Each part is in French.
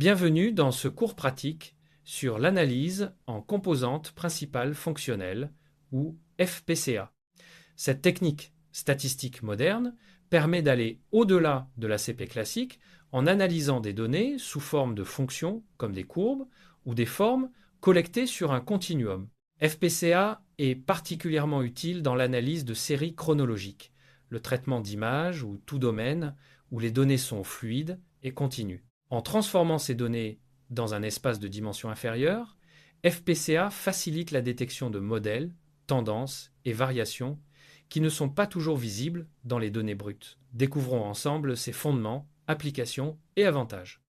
Bienvenue dans ce cours pratique sur l'analyse en composantes principales fonctionnelles ou FPCA. Cette technique statistique moderne permet d'aller au-delà de la CP classique en analysant des données sous forme de fonctions comme des courbes ou des formes collectées sur un continuum. FPCA est particulièrement utile dans l'analyse de séries chronologiques, le traitement d'images ou tout domaine où les données sont fluides et continues. En transformant ces données dans un espace de dimension inférieure, FPCA facilite la détection de modèles, tendances et variations qui ne sont pas toujours visibles dans les données brutes. Découvrons ensemble ses fondements, applications et avantages.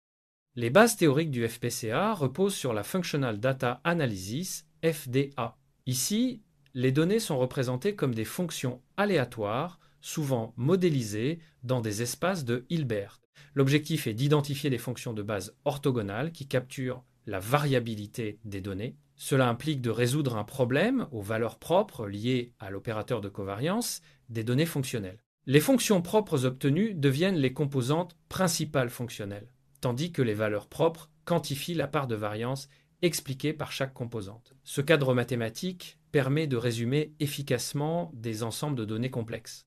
Les bases théoriques du FPCA reposent sur la Functional Data Analysis, FDA. Ici, les données sont représentées comme des fonctions aléatoires, souvent modélisées dans des espaces de Hilbert. L'objectif est d'identifier des fonctions de base orthogonales qui capturent la variabilité des données. Cela implique de résoudre un problème aux valeurs propres liées à l'opérateur de covariance des données fonctionnelles. Les fonctions propres obtenues deviennent les composantes principales fonctionnelles, tandis que les valeurs propres quantifient la part de variance expliquée par chaque composante. Ce cadre mathématique permet de résumer efficacement des ensembles de données complexes.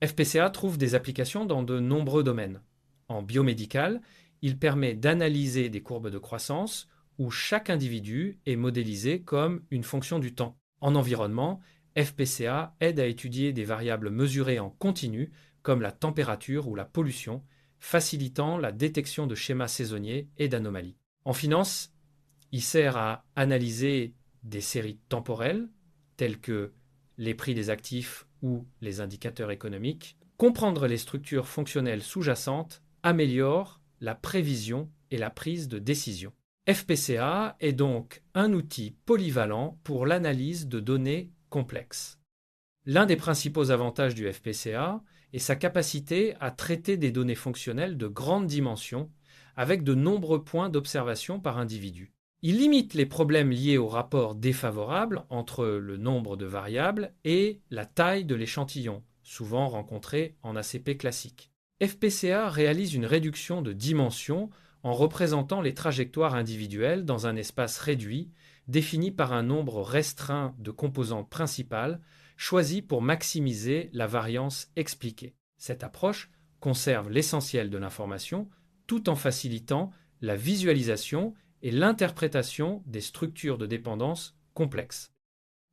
FPCA trouve des applications dans de nombreux domaines. En biomédical, il permet d'analyser des courbes de croissance où chaque individu est modélisé comme une fonction du temps. En environnement, FPCA aide à étudier des variables mesurées en continu comme la température ou la pollution, facilitant la détection de schémas saisonniers et d'anomalies. En finance, il sert à analyser des séries temporelles telles que les prix des actifs ou les indicateurs économiques. Comprendre les structures fonctionnelles sous-jacentes améliore la prévision et la prise de décision. FPCA est donc un outil polyvalent pour l'analyse de données complexes. L'un des principaux avantages du FPCA est sa capacité à traiter des données fonctionnelles de grande dimension avec de nombreux points d'observation par individu. Il limite les problèmes liés au rapport défavorable entre le nombre de variables et la taille de l'échantillon, souvent rencontré en ACP classique. FPCA réalise une réduction de dimension en représentant les trajectoires individuelles dans un espace réduit, défini par un nombre restreint de composantes principales, choisies pour maximiser la variance expliquée. Cette approche conserve l'essentiel de l'information tout en facilitant la visualisation et l'interprétation des structures de dépendance complexes.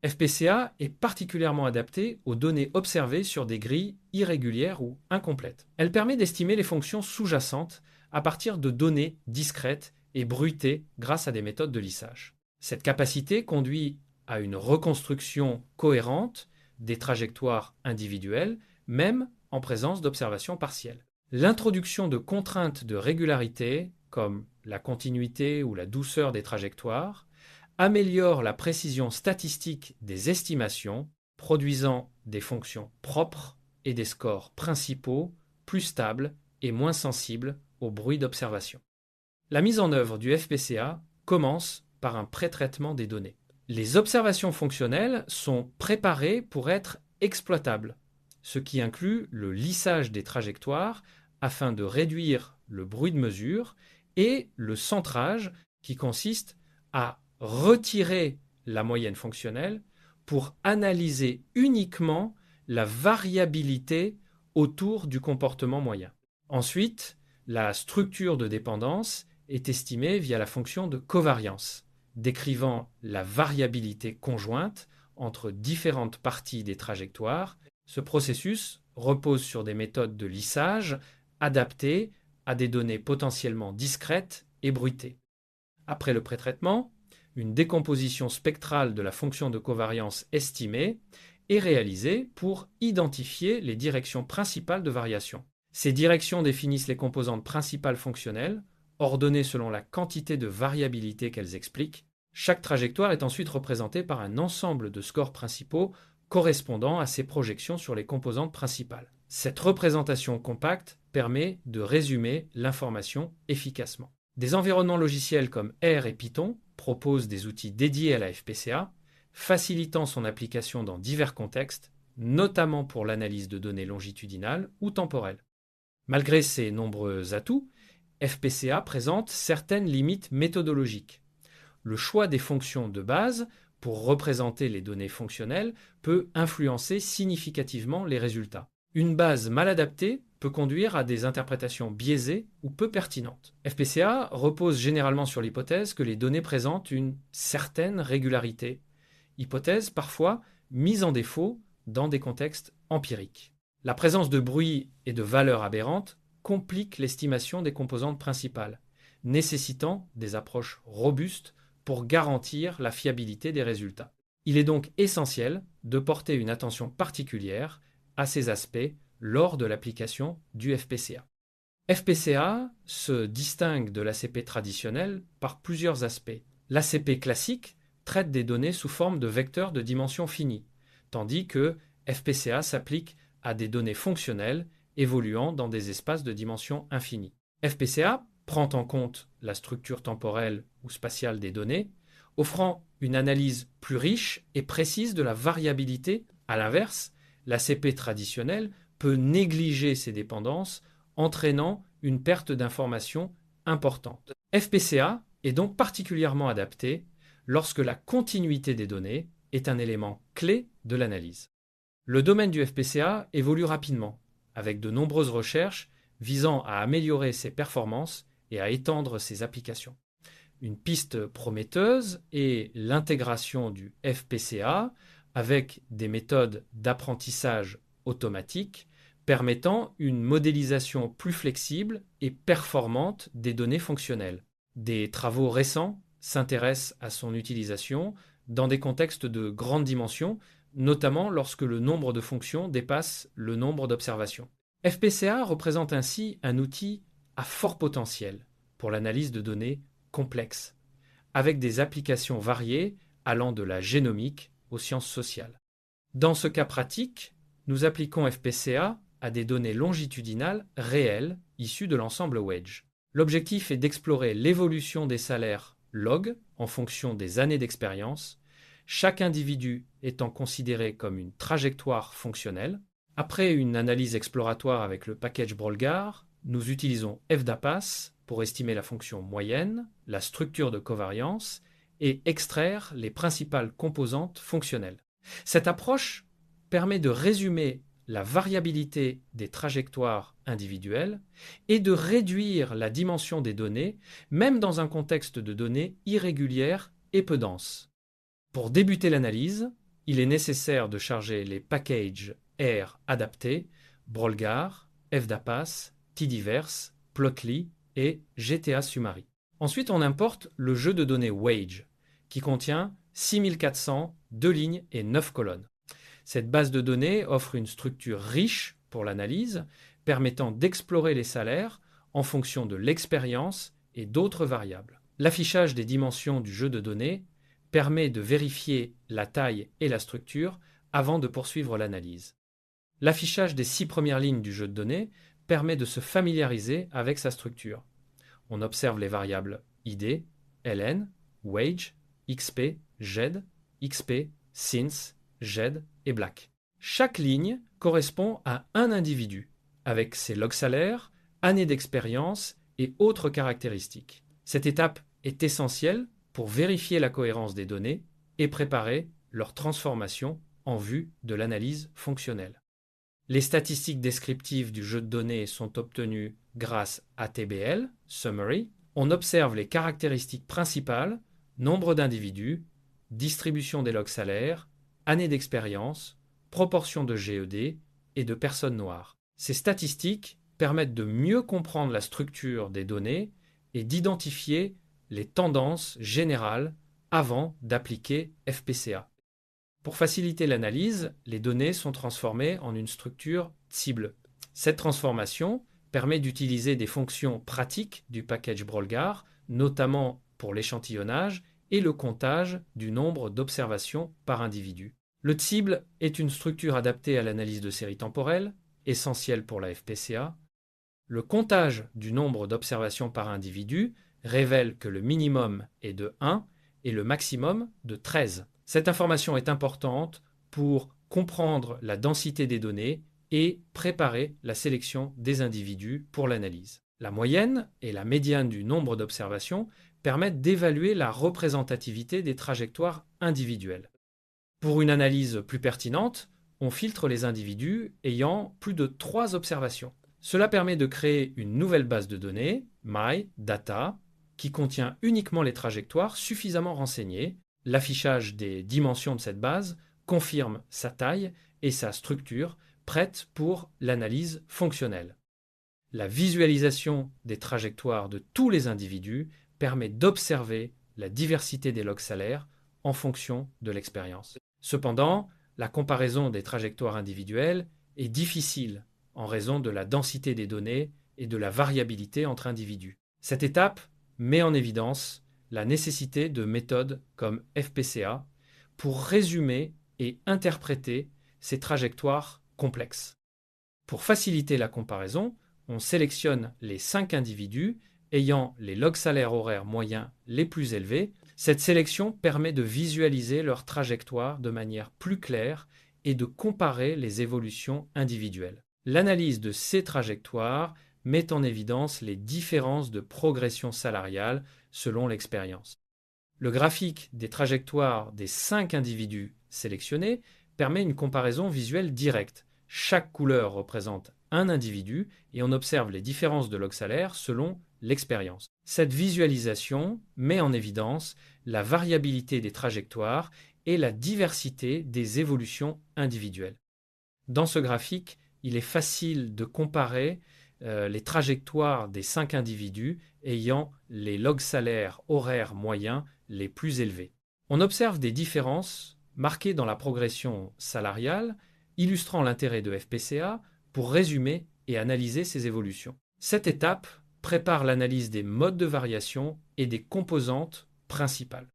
FPCA est particulièrement adapté aux données observées sur des grilles irrégulières ou incomplètes. Elle permet d'estimer les fonctions sous-jacentes à partir de données discrètes et bruitées grâce à des méthodes de lissage. Cette capacité conduit à une reconstruction cohérente des trajectoires individuelles, même en présence d'observations partielles. L'introduction de contraintes de régularité, comme la continuité ou la douceur des trajectoires, améliore la précision statistique des estimations, produisant des fonctions propres et des scores principaux plus stables et moins sensibles au bruit d'observation. La mise en œuvre du FPCA commence par un pré-traitement des données. Les observations fonctionnelles sont préparées pour être exploitables, ce qui inclut le lissage des trajectoires afin de réduire le bruit de mesure et le centrage qui consiste à retirer la moyenne fonctionnelle pour analyser uniquement la variabilité autour du comportement moyen. Ensuite, la structure de dépendance est estimée via la fonction de covariance, décrivant la variabilité conjointe entre différentes parties des trajectoires. Ce processus repose sur des méthodes de lissage adaptées à des données potentiellement discrètes et bruitées. Après le pré-traitement, une décomposition spectrale de la fonction de covariance estimée est réalisée pour identifier les directions principales de variation. Ces directions définissent les composantes principales fonctionnelles, ordonnées selon la quantité de variabilité qu'elles expliquent. Chaque trajectoire est ensuite représentée par un ensemble de scores principaux correspondant à ces projections sur les composantes principales. Cette représentation compacte permet de résumer l'information efficacement. Des environnements logiciels comme R et Python proposent des outils dédiés à la FPCA, facilitant son application dans divers contextes, notamment pour l'analyse de données longitudinales ou temporelles. Malgré ces nombreux atouts, FPCA présente certaines limites méthodologiques. Le choix des fonctions de base pour représenter les données fonctionnelles peut influencer significativement les résultats. Une base mal adaptée peut conduire à des interprétations biaisées ou peu pertinentes. FPCA repose généralement sur l'hypothèse que les données présentent une certaine régularité, hypothèse parfois mise en défaut dans des contextes empiriques. La présence de bruit et de valeurs aberrantes complique l'estimation des composantes principales, nécessitant des approches robustes pour garantir la fiabilité des résultats. Il est donc essentiel de porter une attention particulière à ces aspects lors de l'application du FPCA. FPCA se distingue de l'ACP traditionnel par plusieurs aspects. L'ACP classique traite des données sous forme de vecteurs de dimension finie, tandis que FPCA s'applique à des données fonctionnelles évoluant dans des espaces de dimension infinie. FPCA prend en compte la structure temporelle ou spatiale des données, offrant une analyse plus riche et précise de la variabilité. À l'inverse, l'ACP traditionnelle peut négliger ces dépendances, entraînant une perte d'informations importante. FPCA est donc particulièrement adapté lorsque la continuité des données est un élément clé de l'analyse. Le domaine du FPCA évolue rapidement, avec de nombreuses recherches visant à améliorer ses performances et à étendre ses applications. Une piste prometteuse est l'intégration du FPCA avec des méthodes d'apprentissage automatique permettant une modélisation plus flexible et performante des données fonctionnelles. Des travaux récents s'intéressent à son utilisation dans des contextes de grande dimension, notamment lorsque le nombre de fonctions dépasse le nombre d'observations. FPCA représente ainsi un outil à fort potentiel pour l'analyse de données complexes, avec des applications variées allant de la génomique aux sciences sociales. Dans ce cas pratique, nous appliquons FPCA à des données longitudinales réelles issues de l'ensemble Wedge. L'objectif est d'explorer l'évolution des salaires log en fonction des années d'expérience, chaque individu étant considéré comme une trajectoire fonctionnelle. Après une analyse exploratoire avec le package Bolgar, nous utilisons FDAPAS pour estimer la fonction moyenne, la structure de covariance et extraire les principales composantes fonctionnelles. Cette approche permet de résumer la variabilité des trajectoires individuelles et de réduire la dimension des données, même dans un contexte de données irrégulières et peu denses. Pour débuter l'analyse, il est nécessaire de charger les packages R adaptés, Bolgar, FDAPAS, Tdiverse, Plotly et GTA Summary. Ensuite, on importe le jeu de données Wage, qui contient 6400, 2 lignes et 9 colonnes. Cette base de données offre une structure riche pour l'analyse, permettant d'explorer les salaires en fonction de l'expérience et d'autres variables. L'affichage des dimensions du jeu de données permet de vérifier la taille et la structure avant de poursuivre l'analyse. L'affichage des 6 premières lignes du jeu de données permet de se familiariser avec sa structure. On observe les variables ID, LN, Wage, XP, GED, XP, Since, GED et Black. Chaque ligne correspond à un individu, avec ses logs salaires, années d'expérience et autres caractéristiques. Cette étape est essentielle pour vérifier la cohérence des données et préparer leur transformation en vue de l'analyse fonctionnelle. Les statistiques descriptives du jeu de données sont obtenues grâce à TBL, Summary. On observe les caractéristiques principales, nombre d'individus, distribution des logs salaires, années d'expérience, proportion de GED et de personnes noires. Ces statistiques permettent de mieux comprendre la structure des données et d'identifier les tendances générales avant d'appliquer FPCA. Pour faciliter l'analyse, les données sont transformées en une structure cible. Cette transformation permet d'utiliser des fonctions pratiques du package Bolgar, notamment pour l'échantillonnage et le comptage du nombre d'observations par individu. Le cible est une structure adaptée à l'analyse de séries temporelles, essentielle pour la FPCA. Le comptage du nombre d'observations par individu révèle que le minimum est de 1 et le maximum de 13. Cette information est importante pour comprendre la densité des données et préparer la sélection des individus pour l'analyse. La moyenne et la médiane du nombre d'observations permettent d'évaluer la représentativité des trajectoires individuelles. Pour une analyse plus pertinente, on filtre les individus ayant plus de 3 observations. Cela permet de créer une nouvelle base de données, MyData, qui contient uniquement les trajectoires suffisamment renseignées. L'affichage des dimensions de cette base confirme sa taille et sa structure, prête pour l'analyse fonctionnelle. La visualisation des trajectoires de tous les individus permet d'observer la diversité des logs salaires en fonction de l'expérience. Cependant, la comparaison des trajectoires individuelles est difficile en raison de la densité des données et de la variabilité entre individus. Cette étape met en évidence la nécessité de méthodes comme FPCA pour résumer et interpréter ces trajectoires complexes. Pour faciliter la comparaison, on sélectionne les 5 individus ayant les logs salaires horaires moyens les plus élevés. Cette sélection permet de visualiser leur trajectoire de manière plus claire et de comparer les évolutions individuelles. L'analyse de ces trajectoires met en évidence les différences de progression salariale selon l'expérience. Le graphique des trajectoires des 5 individus sélectionnés permet une comparaison visuelle directe. Chaque couleur représente un individu et on observe les différences de log salaire selon l'expérience. Cette visualisation met en évidence la variabilité des trajectoires et la diversité des évolutions individuelles. Dans ce graphique, il est facile de comparer les trajectoires des 5 individus ayant les logs salaires horaires moyens les plus élevés. On observe des différences marquées dans la progression salariale, illustrant l'intérêt de FPCA pour résumer et analyser ces évolutions. Cette étape prépare l'analyse des modes de variation et des composantes principales.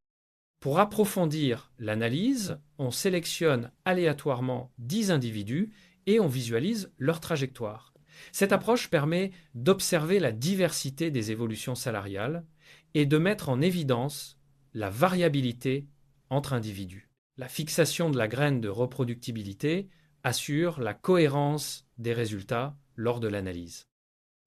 Pour approfondir l'analyse, on sélectionne aléatoirement 10 individus et on visualise leur trajectoire. Cette approche permet d'observer la diversité des évolutions salariales et de mettre en évidence la variabilité entre individus. La fixation de la graine de reproductibilité assure la cohérence des résultats lors de l'analyse.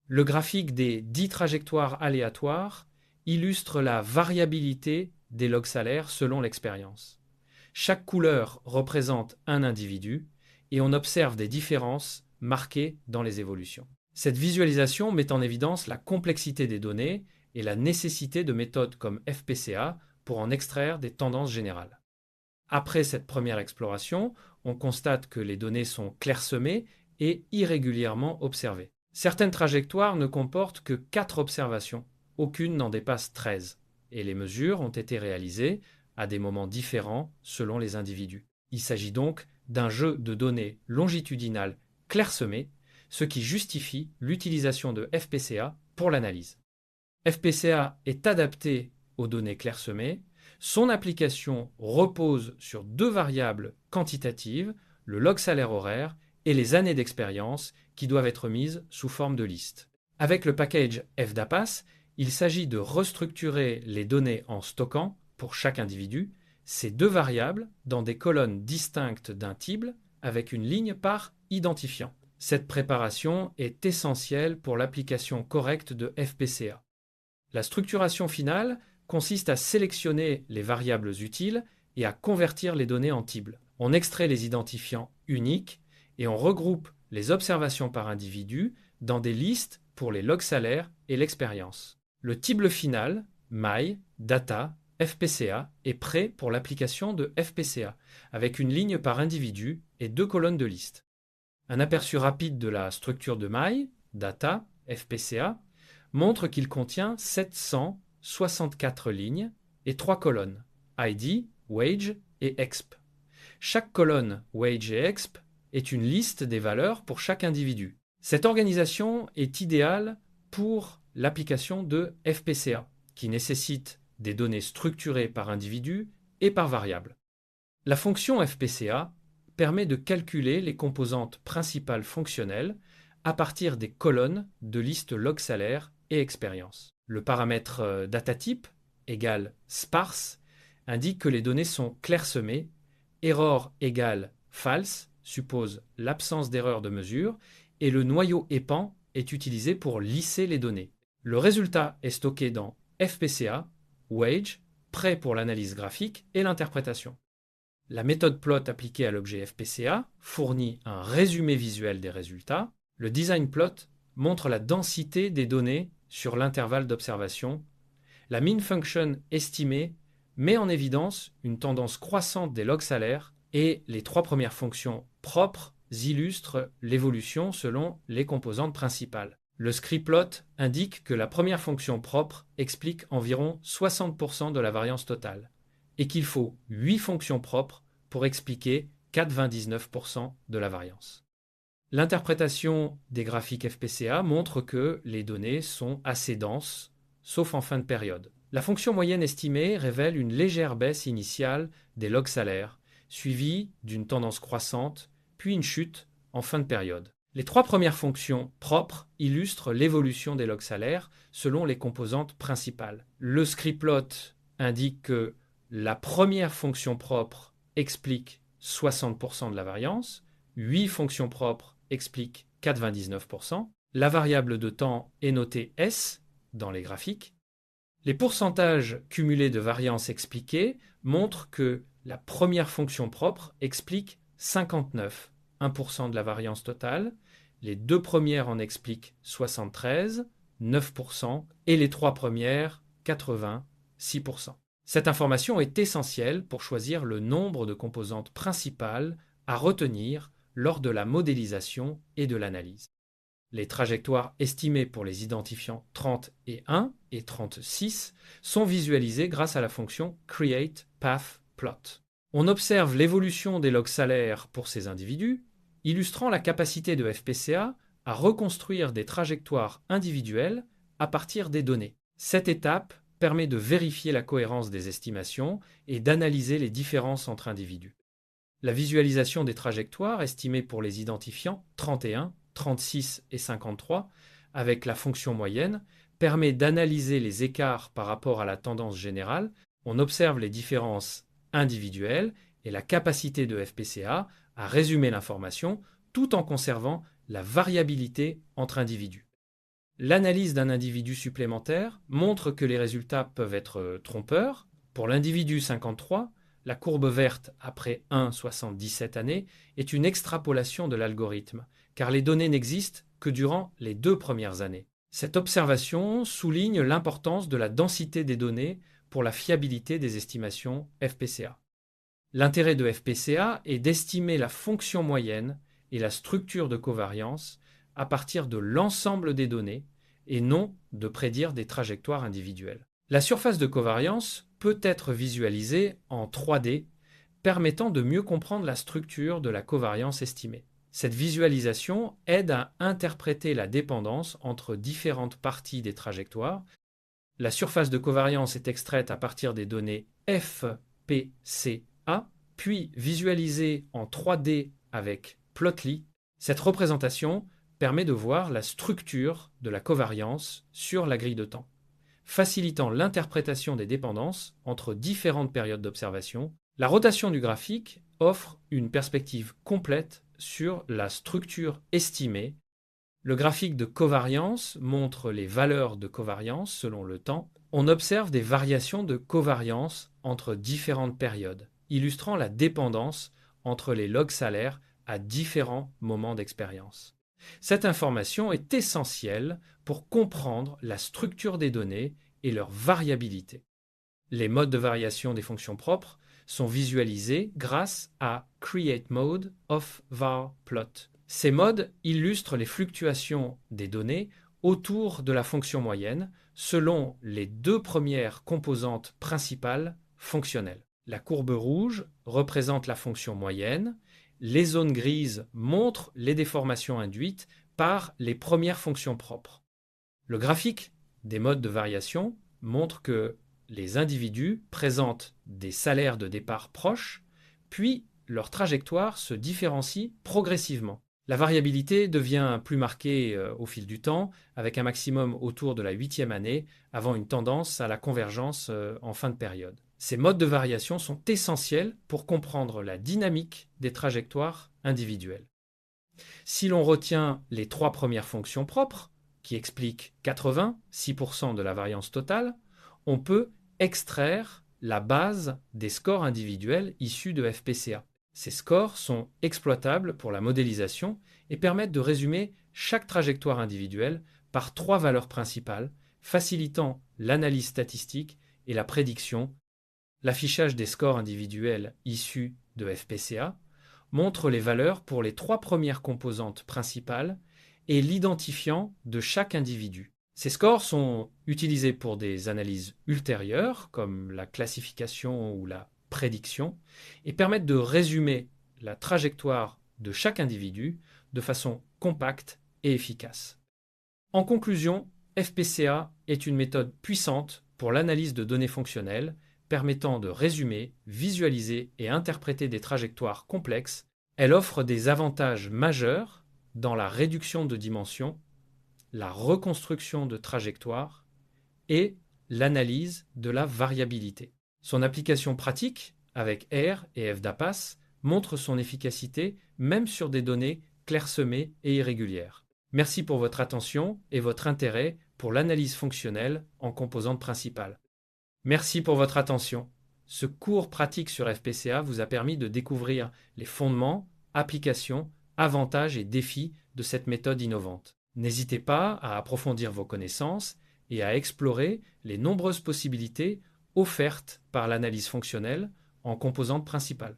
Le graphique des 10 trajectoires aléatoires illustre la variabilité des logs salaires selon l'expérience. Chaque couleur représente un individu et on observe des différences marquées dans les évolutions. Cette visualisation met en évidence la complexité des données et la nécessité de méthodes comme FPCA pour en extraire des tendances générales. Après cette première exploration, on constate que les données sont clairsemées et irrégulièrement observées. Certaines trajectoires ne comportent que 4 observations, aucune n'en dépasse 13, et les mesures ont été réalisées à des moments différents selon les individus. Il s'agit donc d'un jeu de données longitudinales clairsemées, ce qui justifie l'utilisation de FPCA pour l'analyse. FPCA est adapté aux données clairsemées. Son application repose sur 2 variables quantitatives, le log salaire horaire et les années d'expérience qui doivent être mises sous forme de liste. Avec le package FDAPAS, il s'agit de restructurer les données en stockant, pour chaque individu, ces 2 variables dans des colonnes distinctes d'un table avec une ligne par identifiant. Cette préparation est essentielle pour l'application correcte de FPCA. La structuration finale consiste à sélectionner les variables utiles et à convertir les données en tables. On extrait les identifiants uniques et on regroupe les observations par individu dans des listes pour les logs salaires et l'expérience. Le table final, MyData, FPCA, est prêt pour l'application de FPCA, avec une ligne par individu et 2 colonnes de liste. Un aperçu rapide de la structure de MyData, FPCA, montre qu'il contient 764 lignes et 3 colonnes, ID, Wage et Exp. Chaque colonne Wage et Exp est une liste des valeurs pour chaque individu. Cette organisation est idéale pour l'application de FPCA, qui nécessite des données structurées par individu et par variable. La fonction FPCA permet de calculer les composantes principales fonctionnelles à partir des colonnes de liste log salaire et expérience. Le paramètre datatype égale sparse indique que les données sont clairsemées. Error égale false suppose l'absence d'erreur de mesure et le noyau épand est utilisé pour lisser les données. Le résultat est stocké dans FPCA, Wage, prêt pour l'analyse graphique et l'interprétation. La méthode plot appliquée à l'objet FPCA fournit un résumé visuel des résultats. Le design plot montre la densité des données sur l'intervalle d'observation. La mean function estimée met en évidence une tendance croissante des logs salaires et les trois premières fonctions propres illustrent l'évolution selon les composantes principales. Le scriptplot indique que la première fonction propre explique environ 60% de la variance totale et qu'il faut 8 fonctions propres pour expliquer 99% de la variance. L'interprétation des graphiques FPCA montre que les données sont assez denses, sauf en fin de période. La fonction moyenne estimée révèle une légère baisse initiale des logs salaires, suivie d'une tendance croissante, puis une chute en fin de période. Les trois premières fonctions propres illustrent l'évolution des logs salaires selon les composantes principales. Le scriptplot indique que la première fonction propre explique 60% de la variance, 8 fonctions propres expliquent 99%, la variable de temps est notée S dans les graphiques. Les pourcentages cumulés de variance expliquée montrent que la première fonction propre explique 59, 1% de la variance totale, les deux premières en expliquent 73, 9%, et les trois premières 80, 6%. Cette information est essentielle pour choisir le nombre de composantes principales à retenir lors de la modélisation et de l'analyse. Les trajectoires estimées pour les identifiants 31 et 36 sont visualisées grâce à la fonction createPathPlot. On observe l'évolution des logs salaires pour ces individus, illustrant la capacité de FPCA à reconstruire des trajectoires individuelles à partir des données. Cette étape permet de vérifier la cohérence des estimations et d'analyser les différences entre individus. La visualisation des trajectoires estimées pour les identifiants 31, 36 et 53 avec la fonction moyenne permet d'analyser les écarts par rapport à la tendance générale. On observe les différences individuelles et la capacité de FPCA à résumer l'information tout en conservant la variabilité entre individus. L'analyse d'un individu supplémentaire montre que les résultats peuvent être trompeurs. Pour l'individu 53, la courbe verte après 1,77 années est une extrapolation de l'algorithme, car les données n'existent que durant les 2 premières années. Cette observation souligne l'importance de la densité des données pour la fiabilité des estimations FPCA. L'intérêt de FPCA est d'estimer la fonction moyenne et la structure de covariance à partir de l'ensemble des données et non de prédire des trajectoires individuelles. La surface de covariance peut être visualisée en 3D, permettant de mieux comprendre la structure de la covariance estimée. Cette visualisation aide à interpréter la dépendance entre différentes parties des trajectoires. La surface de covariance est extraite à partir des données FPCA, puis visualisée en 3D avec Plotly. Cette représentation permet de voir la structure de la covariance sur la grille de temps, facilitant l'interprétation des dépendances entre différentes périodes d'observation. La rotation du graphique offre une perspective complète sur la structure estimée. Le graphique de covariance montre les valeurs de covariance selon le temps. On observe des variations de covariance entre différentes périodes, illustrant la dépendance entre les logs salaires à différents moments d'expérience. Cette information est essentielle pour comprendre la structure des données et leur variabilité. Les modes de variation des fonctions propres sont visualisés grâce à createMode of varPlot. Ces modes illustrent les fluctuations des données autour de la fonction moyenne selon les 2 premières composantes principales fonctionnelles. La courbe rouge représente la fonction moyenne. Les zones grises montrent les déformations induites par les premières fonctions propres. Le graphique des modes de variation montre que les individus présentent des salaires de départ proches, puis leur trajectoire se différencie progressivement. La variabilité devient plus marquée au fil du temps, avec un maximum autour de la 8e année, avant une tendance à la convergence en fin de période. Ces modes de variation sont essentiels pour comprendre la dynamique des trajectoires individuelles. Si l'on retient les 3 premières fonctions propres, qui expliquent 86% de la variance totale, on peut extraire la base des scores individuels issus de FPCA. Ces scores sont exploitables pour la modélisation et permettent de résumer chaque trajectoire individuelle par 3 valeurs principales, facilitant l'analyse statistique et la prédiction. L'affichage des scores individuels issus de FPCA montre les valeurs pour les 3 premières composantes principales et l'identifiant de chaque individu. Ces scores sont utilisés pour des analyses ultérieures, comme la classification ou la prédiction, et permettent de résumer la trajectoire de chaque individu de façon compacte et efficace. En conclusion, FPCA est une méthode puissante pour l'analyse de données fonctionnelles, permettant de résumer, visualiser et interpréter des trajectoires complexes. Elle offre des avantages majeurs dans la réduction de dimensions, la reconstruction de trajectoires et l'analyse de la variabilité. Son application pratique avec R et FDAPAS montre son efficacité même sur des données clairsemées et irrégulières. Merci pour votre attention et votre intérêt pour l'analyse fonctionnelle en composantes principales. Merci pour votre attention. Ce cours pratique sur FPCA vous a permis de découvrir les fondements, applications, avantages et défis de cette méthode innovante. N'hésitez pas à approfondir vos connaissances et à explorer les nombreuses possibilités offertes par l'analyse fonctionnelle en composantes principales.